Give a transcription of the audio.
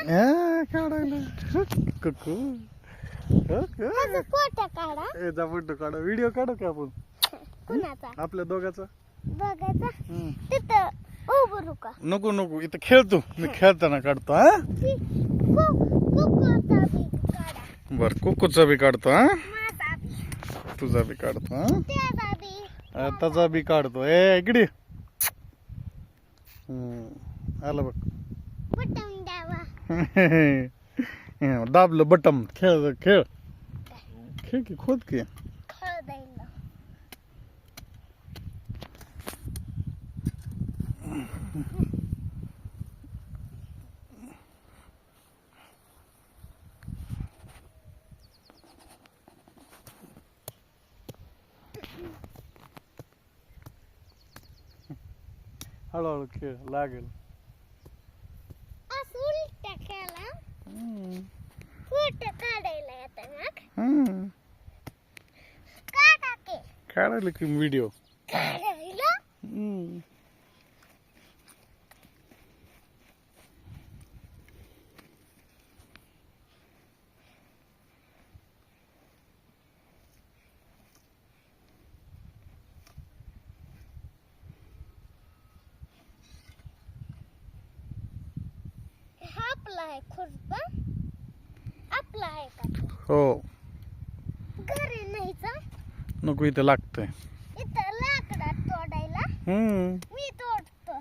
काढायला कुकू फोटो काढा. याचा फोटो काढा. व्हिडिओ काढू की आपण कुणाचा? आपल्या दोघाचा. बघायचा तिथं उभं रुका. नको नको इथं खेळतो मी. खेळताना काढतो. हा कुकूचा बी काढा. बर कुकूचा बी काढतो. हा माझा बी. तुझा बी काढतो. हा त्याचा बी. त्याचा बी काढतो. ए इकडे आलं बघ. बटन द्यावा. दाबलं बटम. खेळ खेळ खेळ की खोद की. खळ द्यायला. हळूहळू खेळ लागेल. असं उलटा केला. फोटो काढायला येतं मग. काढा की. काढायला की व्हिडिओ. काढायला. आपला आहे खुरपा. आपला आहे का? हो घरी न्यायचा. नको इथं लागतंय. इथं लाकडात तोडायला. मी तोडतो.